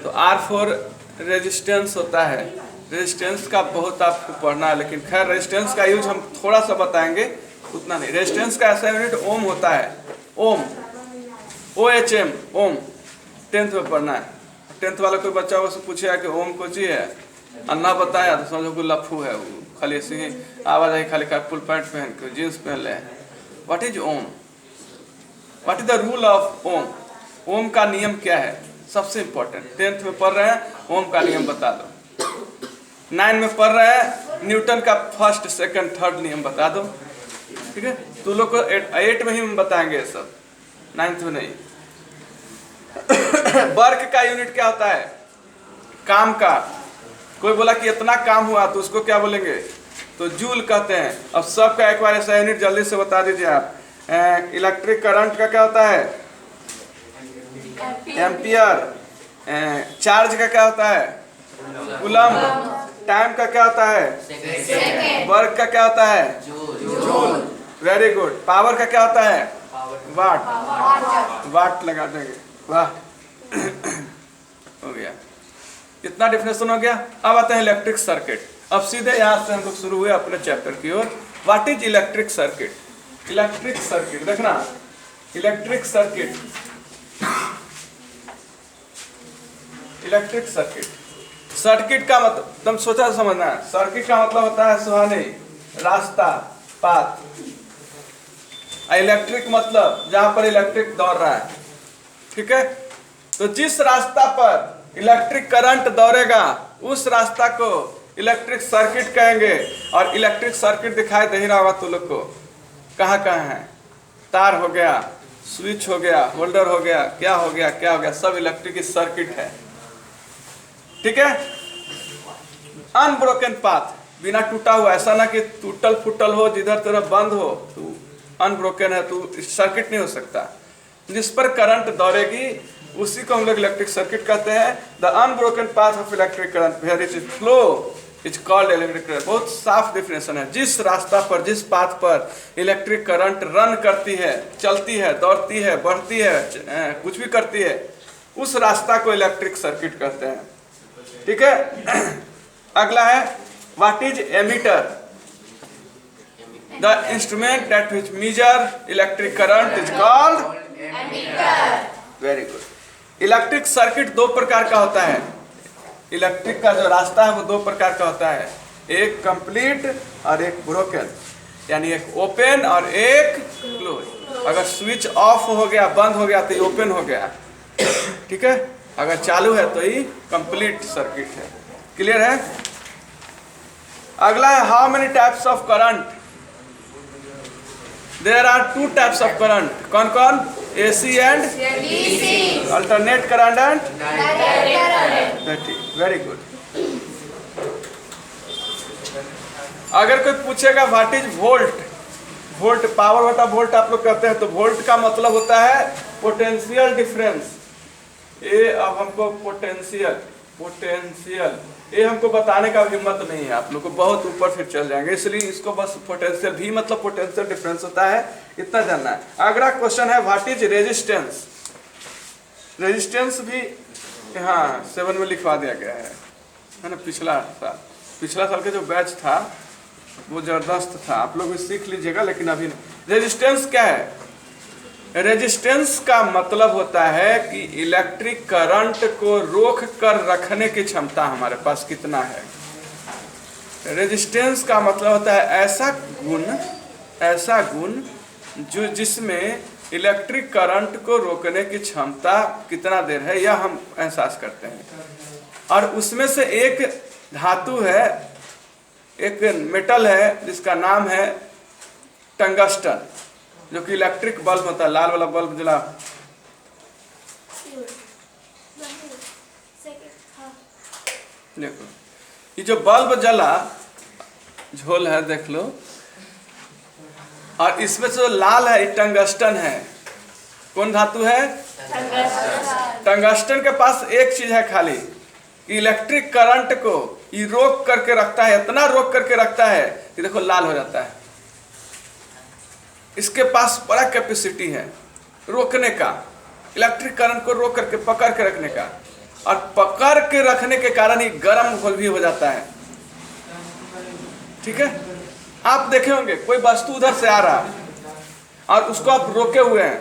तो R फॉर रेजिस्टेंस होता है। रेजिस्टेंस का बहुत आपको पढ़ना है, लेकिन खैर रेजिस्टेंस का यूज हम थोड़ा सा बताएंगे, उतना नहीं। रेजिस्टेंस का ऐसा यूनिट ओम होता है, ओम, OHM, ओम 10th में पढ़ना है। 10th वाला कोई बच्चा उससे पूछेगा कि ओम को जी है, अन्ना बताया तो समझो कोई लफू है, वो खाली ऐसे ही आवाज आई, खाली फुल पैंट पहन के जींस पहन ले। What is Ohm, what is the rule of Ohm, Ohm का नियम क्या है, सबसे इंपॉर्टेंट। 10th में पढ़ रहे हैं, ओम का नियम बता दो। 9 में पढ़ रहे हैं, न्यूटन का फर्स्ट सेकंड थर्ड नियम बता दो। ठीक है, तो लोग को 8 में ही हम बताएंगे ये सब, 9th में नहीं। वर्क का यूनिट क्या होता है, काम का। कोई बोला कि इतना काम हुआ तो उसको क्या बोलेंगे, तो जूल कहते हैं। अब सबका एक बार ऐसा यूनिट जल्दी से बता दीजिए आप। इलेक्ट्रिक करंट का क्या होता है, एम्पियर। चार्ज का क्या होता है, कूलम। टाइम का क्या होता है, वर्क का क्या होता है, जूल। Very good. पावर का क्या होता है, वाट, वाट लगा देंगे, वाह। हो गया, इतना डिफिनेशन हो गया। अब आते हैं इलेक्ट्रिक सर्किट। अब सीधे यहाँ से हम लोग शुरू हुए अपने चैप्टर की ओर। What is electric circuit, electric circuit देखना, electric circuit, electric circuit. Circuit का मतलब तुम सोचा समझना है, सर्किट का मतलब होता है सुहानी, रास्ता, पाथ। इलेक्ट्रिक मतलब जहां पर इलेक्ट्रिक दौड़ रहा है। ठीक है, तो जिस रास्ता पर इलेक्ट्रिक करंट दौड़ेगा उस रास्ता को इलेक्ट्रिक सर्किट कहेंगे। और इलेक्ट्रिक सर्किट दिखाई दे ही रहा होगा तुम लोग को, कहाँ कहाँ है, तार हो गया, स्विच हो गया, होल्डर हो गया, क्या हो गया क्या हो गया, सब इलेक्ट्रिक सर्किट है। ठीक है, अनब्रोकन पाथ, बिना टूटा हुआ, ऐसा ना कि टूटल फुटल हो, जिधर तरफ बंद हो, तो अनब्रोकन है तो सर्किट नहीं हो सकता। जिस पर करंट दौड़ेगी उसी को हम लोग इलेक्ट्रिक सर्किट कहते हैं। The unbroken path of electric current where it flow is called electric current. बहुत साफ डेफिनेशन है, जिस रास्ता पर, जिस पाथ पर इलेक्ट्रिक करंट रन करती है, चलती है, दौड़ती है, बढ़ती है, कुछ भी करती है, उस रास्ता को इलेक्ट्रिक सर्किट कहते हैं। ठीक है, अगला है what is ammeter, the instrument that which measure electric current is called ammeter. Very good. Electric circuit दो प्रकार का होता है, इलेक्ट्रिक का जो रास्ता है वो दो प्रकार का होता है, एक कंप्लीट और एक ब्रोकन, यानी एक ओपन और एक क्लोज। अगर स्विच ऑफ हो गया, बंद हो गया तो ये ओपन हो गया। ठीक है, अगर चालू है तो ये कंप्लीट सर्किट है। क्लियर है। अगला है how many types of current, there are 2 types of current. कौन कौन, AC and DC, alternate current and direct. Very good. अगर कोई पूछेगा what is volt, volt power बटा वोल्ट आप लोग कहते हैं, तो वोल्ट का मतलब होता है पोटेंशियल डिफरेंस। ये अब हमको पोटेंशियल, पोटेंशियल, ये हमको बताने का हिम्मत नहीं है, आप लोग को बहुत ऊपर फिर चल जाएंगे, इसलिए इसको बस पोटेंशियल भी मतलब पोटेंशियल डिफरेंस होता है, इतना जानना है। अगला क्वेश्चन है व्हाट इज रेजिस्टेंस। रेजिस्टेंस भी हाँ 7 में लिखवा दिया गया है ना। पिछला साल का जो बैच था वो जबरदस्त था, आप लोग भी सीख लीजिएगा, लेकिन अभी नहीं। रेजिस्टेंस क्या है? रेजिस्टेंस का मतलब होता है कि इलेक्ट्रिक करंट को रोक कर रखने की क्षमता हमारे पास कितना है। रेजिस्टेंस का मतलब होता है ऐसा गुण जो जिसमें इलेक्ट्रिक करंट को रोकने की क्षमता कितना देर है, यह हम एहसास करते हैं। और उसमें से एक धातु है, एक मेटल है जिसका नाम है टंगस्टन, जो कि इलेक्ट्रिक बल्ब होता है, लाल वाला बल्ब जला। देखो ये जो बल्ब जला झोल है, देख लो, और इसमें से जो लाल है ये टंगस्टन है। कौन धातु है? टंगस्टन के पास एक चीज है खाली, कि इलेक्ट्रिक करंट को ये रोक करके रखता है, इतना रोक करके रखता है कि देखो लाल हो जाता है। इसके पास बड़ा कैपेसिटी है रोकने का, इलेक्ट्रिक करंट को रोक करके पकड़ के रखने का, और पकड़ के रखने के कारण ही गर्म भी हो जाता है। ठीक है, आप देखे होंगे कोई वस्तु उधर से आ रहा है और उसको आप रोके हुए हैं,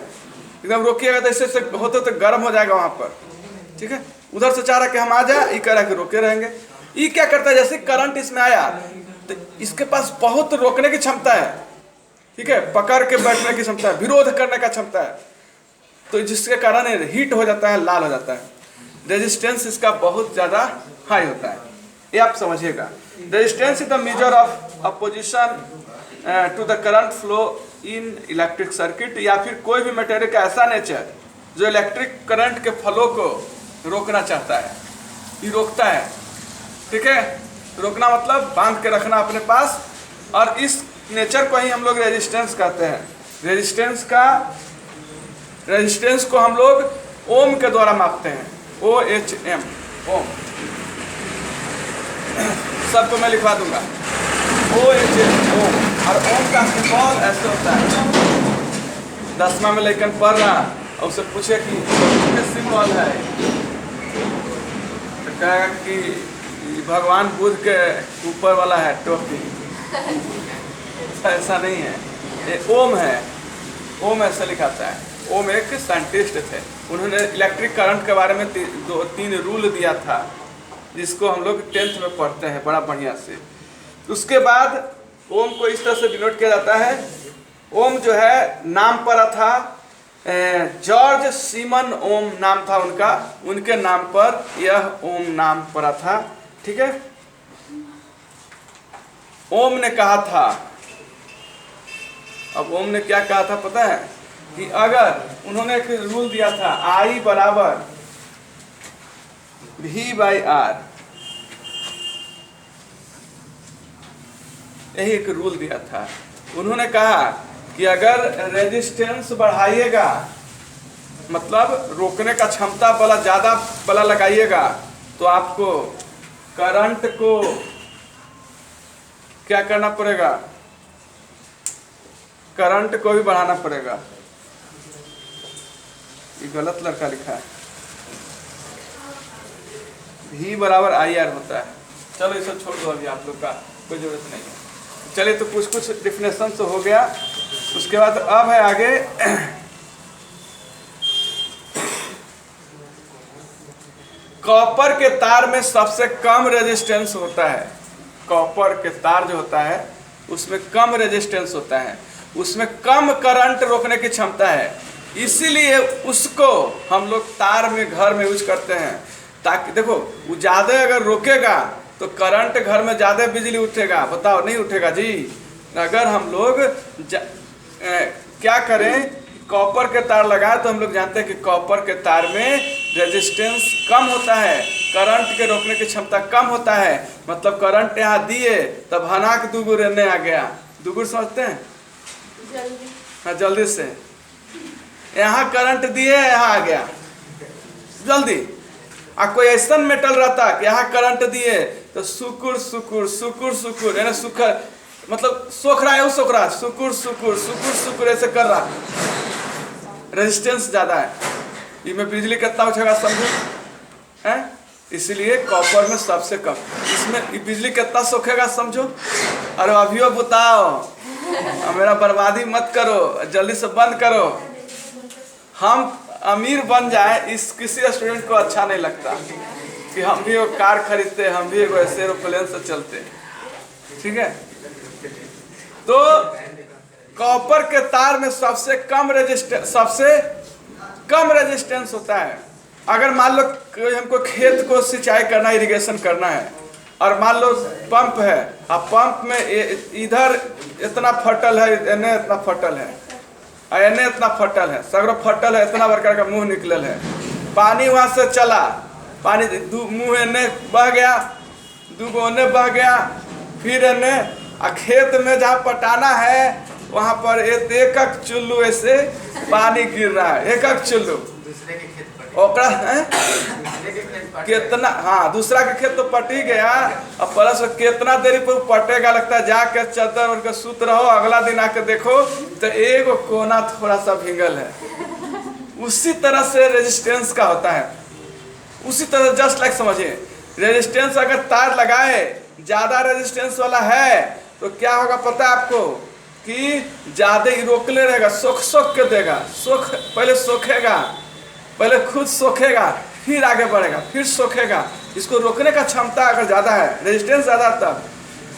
एकदम रोकिएगा तो इससे होते तो गर्म हो जाएगा वहां पर। ठीक है, उधर से चाह रहा कि हम आ जाए, ये कह रहा कि रोके रहेंगे। ये क्या करता है, जैसे करंट इसमें आया तो इसके पास बहुत रोकने की क्षमता है। ठीक है, पकड़ के बैठने की क्षमता है, विरोध करने का क्षमता है, तो जिसके कारण हीट हो जाता है, लाल हो जाता है। रेजिस्टेंस इसका बहुत ज्यादा हाई होता है, ये आप समझिएगा। Resistance is the measure of opposition to the current flow in electric circuit, या फिर कोई भी मटेरियल का ऐसा नेचर जो इलेक्ट्रिक करंट के फ्लो को रोकना चाहता है, ये रोकता है। ठीक है, रोकना मतलब बांध के रखना अपने पास, और इस नेचर को ही हम लोग रेजिस्टेंस कहते हैं। रेजिस्टेंस को हम लोग ओम के द्वारा मापते हैं, OHM, ओम। सबको मैं लिखवा दूंगा, OHM, ओम। और ओम का सिंबल ऐसे होता है। 10वां में लेकिन पढ़ रहा और उससे पूछे कि सिंबल है, तो कहेगा कि भगवान बुद्ध के ऊपर वाला है टोपी। ऐसा नहीं है, ये ओम है, ओम ऐसा लिखाता है। ओम एक साइंटिस्ट थे, उन्होंने इलेक्ट्रिक करंट के बारे में 2-3 रूल दिया था, जिसको हम लोग 10th में पढ़ते हैं बड़ा बढ़िया से। उसके बाद ओम को इस तरह से डिनोट किया जाता है। ओम जो है नाम पड़ा था, जॉर्ज सीमन ओम नाम था उनका, उनके नाम पर यह ओम नाम पड़ा था। ठीक है, ओम ने कहा था, अब ओम ने क्या कहा था पता है, कि अगर उन्होंने एक रूल दिया था I बराबर V/R, यही एक रूल दिया था। उन्होंने कहा कि अगर रेजिस्टेंस बढ़ाइएगा, मतलब रोकने का क्षमता वाला ज्यादा वाला लगाइएगा, तो आपको करंट को क्या करना पड़ेगा, करंट को भी बढ़ाना पड़ेगा। ये गलत लड़का लिखा है, V बराबर IR होता है। चलो इसे छोड़ दो, अभी आप लोग का कोई जरूरत नहीं है। चलिए, तो कुछ डिफिनेशन तो हो गया। उसके बाद अब है आगे कॉपर के तार में सबसे कम रेजिस्टेंस होता है। कॉपर के तार जो होता है उसमें कम रेजिस्टेंस होता है, उसमें कम करंट रोकने की क्षमता है, इसीलिए उसको हम लोग तार में घर में यूज करते हैं। ताकि देखो, वो ज़्यादा अगर रोकेगा तो करंट घर में ज़्यादा बिजली उठेगा, बताओ नहीं उठेगा जी। अगर हम लोग क्या करें, कॉपर के तार लगाए, तो हम लोग जानते हैं कि कॉपर के तार में रेजिस्टेंस कम होता है, करंट के रोकने की क्षमता कम होता है। मतलब करंट यहाँ दिए तब हनाक दुगुर रहने आ गया। दुगुर समझते हैं? जल्दी। हाँ, जल्दी से। यहाँ करंट दिए, यहाँ आ गया जल्दी। और कोई ऐसा मेटल रहता कि यहाँ करंट दिए तो सुकुर सुकुर सुकुर सुकुर यानी सुखर मतलब सोख रहा है, वो सोख रहा है, सुकुर सुकुर सुकुर सुकुर ऐसे कर रहा। रेजिस्टेंस ज़्यादा है, इसमें बिजली कितना उठेगा समझो है। इसलिए कॉपर में सबसे कम, इसमें बिजली कितना सोखेगा समझो। अरे अभी बताओ, मेरा बर्बादी मत करो, जल्दी से बंद करो। हम अमीर बन जाए इस किसी स्टूडेंट को अच्छा नहीं लगता कि हम भी वो कार खरीदते, हम भी एक ऐसे एरोप्लेन से चलते, ठीक है। तो कॉपर के तार में सबसे कम रेजिस्टेंस होता है। अगर मान लो हमको खेत को सिंचाई करना है, इरिगेशन करना है, और मान लो पंप है, अब पंप में इधर इतना फटल है, एने इतना फटल है, और एने इतना फटल है, सगरो फटल है, इतना बड़का का मुंह निकलल है। पानी वहां से चला, पानी मुंह एने बह गया, दूगो ओने बह गया, फिर एने खेत में जहाँ पटाना है वहां पर एक एक चुल्लू ऐसे पानी गिर रहा है, एक एक चुल्लू दूसरे के खेत पर ओकरा है दूसरे के खेत पर कितना। हाँ, दूसरा के खेत तो पट ही गया, अब प्लस कितना देरी पर पटेगा, लगता है जाके चादर ओढ़ के सूत रहो, अगला दिन आके देखो तो एक कोना थोड़ा सा भींगल है। उसी तरह से रेजिस्टेंस का होता है, उसी तरह जस्ट लाइक समझिए, रेजिस्टेंस अगर तार लगाए ज्यादा रेजिस्टेंस वाला है तो क्या होगा पता है आपको कि ज्यादा ही रोकले रहेगा, सोख सोख के देगा, पहले सोखेगा, पहले खुद सोखेगा, फिर आगे बढ़ेगा, फिर सोखेगा। इसको रोकने का क्षमता अगर ज़्यादा है, रेजिस्टेंस ज़्यादा, तब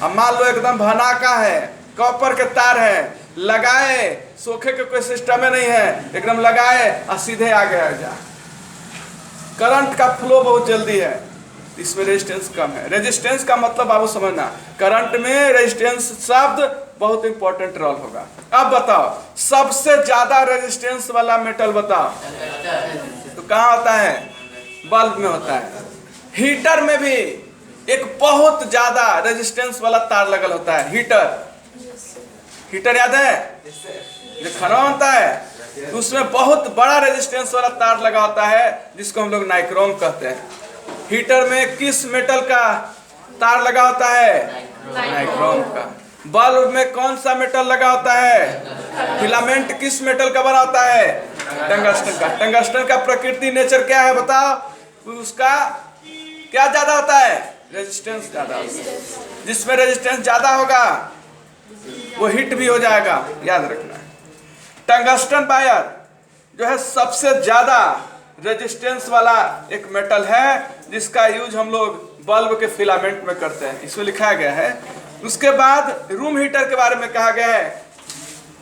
अब मान लो एकदम भना का है, कॉपर के तार है, लगाए, सोखे के कोई सिस्टम नहीं है, एकदम लगाए और सीधे आगे आ जा, करंट का फ्लो बहुत जल्दी है, इसमें रेजिस्टेंस कम है। रेजिस्टेंस का मतलब आपको समझना, करंट में रेजिस्टेंस शब्द बहुत इंपॉर्टेंट रोल होगा। अब बताओ सबसे ज्यादा रेजिस्टेंस वाला मेटल बताओ तो कहाँ होता है? बल्ब में होता है। हीटर में भी एक बहुत ज्यादा रेजिस्टेंस वाला तार लगल होता है, हीटर याद है जो खाना बनता है, उसमें बहुत बड़ा रेजिस्टेंस वाला तार लगा होता है जिसको हम लोग नाइक्रोम कहते हैं। हीटर में किस मेटल का तार लगा होता है? नाइक्रोम का। बल्ब में कौन सा मेटल लगा होता है? फिलामेंट किस मेटल का बना होता है? टंगस्टन का। टंगस्टन का प्रकृति नेचर क्या है बताओ? उसका क्या ज्यादा होता है? रेजिस्टेंस ज्यादा होता है। जिसमें रेजिस्टेंस ज्यादा होगा वो हिट भी हो जाएगा, याद रखना है। टंगस्टन वायर जो है सबसे ज्यादा रेजिस्टेंस वाला एक मेटल है जिसका यूज हम लोग बल्ब के फिलामेंट में करते हैं, इसमें लिखा गया है। उसके बाद रूम हीटर के बारे में कहा गया है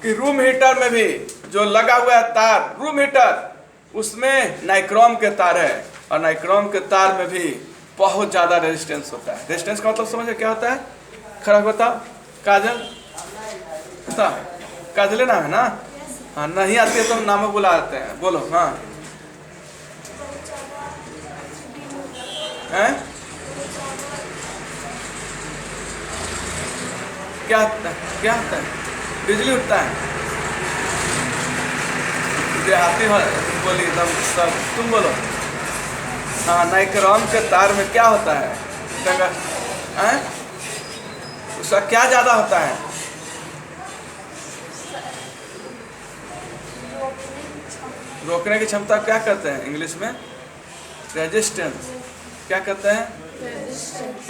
कि रूम हीटर में भी जो लगा हुआ है तार, रूम हीटर, उसमें नाइक्रोम के तार है, और नाइक्रोम के तार में भी बहुत ज़्यादा रेजिस्टेंस होता है। रेजिस्टेंस का मतलब समझे क्या होता है? खड़ा बताओ। काजल बताओ, काजल ना है ना? हाँ, नहीं आती है तो हम नाम बुलाते हैं, बोलो। हाँ हैं? क्या होता है? क्या होता है? बिजली उठता है। देहाती बोली एकदम सब, तुम बोलो। हाँ, नाइक्रोम के तार में क्या होता है? हैं? उसका क्या ज्यादा होता है? रोकने की क्षमता क्या कहते हैं इंग्लिश में? रेजिस्टेंस। क्या कहते हैं?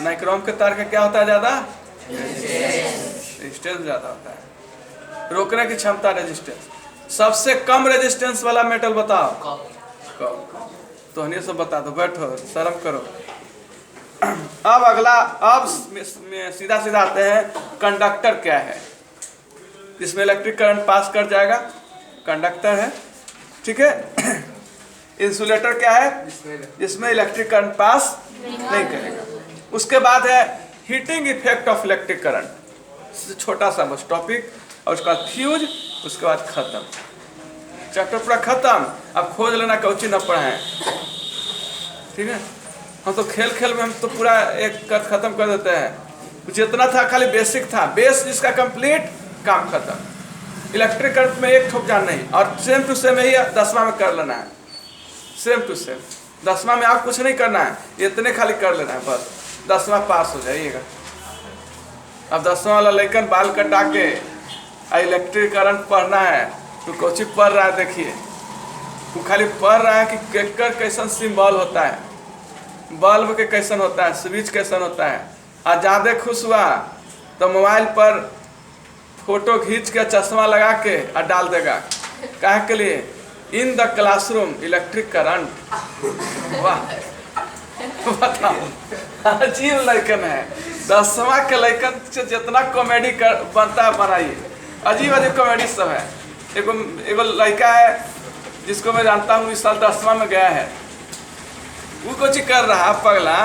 नाइक्रोम के तार का क्या होता है ज्यादा? रेजिस्टेंस ज्यादा होता है। रोकने की क्षमता रेजिस्टेंस। सबसे कम रेजिस्टेंस वाला मेटल बताओ। तो हनी सब बता दो, बैठो, शर्म करो। अब अगला, अब सीधा सीधा आते हैं कंडक्टर क्या है। इसमें इलेक्ट्रिक करंट पास कर जाएगा, कंडक्टर है, ठीक है। इंसुलेटर क्या है? जिसमें इलेक्ट्रिक करंट पास नहीं करेगा। उसके बाद है heating effect of electric current, छोटा सा बस टॉपिक, और उसका फ्यूज, उसके बाद खत्म, चैप्टर पूरा खत्म। अब खोज लेना कौची न पढ़ाएं, ठीक है। हम तो खेल खेल में हम तो पूरा एक कर खत्म कर देते हैं। जितना था खाली बेसिक था, बेस जिसका कंप्लीट, काम खत्म। इलेक्ट्रिक करंट में एक ठोक जान नहीं, और सेम टू सेम यही 10वां में कर लेना है, सेम टू सेम। 10वां में आप कुछ नहीं करना है, इतने खाली कर लेना है बस, 10वां पास हो जाइएगा। अब 10वां वाला लेकिन बाल कटा के इलेक्ट्रिक करंट पढ़ना है तो कोची पढ़ रहा है, देखिए वो खाली पढ़ रहा है कि केकर कैसन सिंबल होता है, बल्ब के कैसन होता है, स्विच कैसन होता है। और ज़्यादा खुश हुआ तो मोबाइल पर फोटो खींच के चश्मा लगा के और डाल देगा, काहे के लिए, in the classroom electric current. वाह बताओ, अजीब लड़कन है। 10वां के लड़कन से जितना कॉमेडी कर बनता है बनाइए, अजीब अजीब कॉमेडी सब है। एगो लड़का है जिसको मैं जानता हूँ, इस साल 10वां में गया है, वो कुछ कर रहा पगला।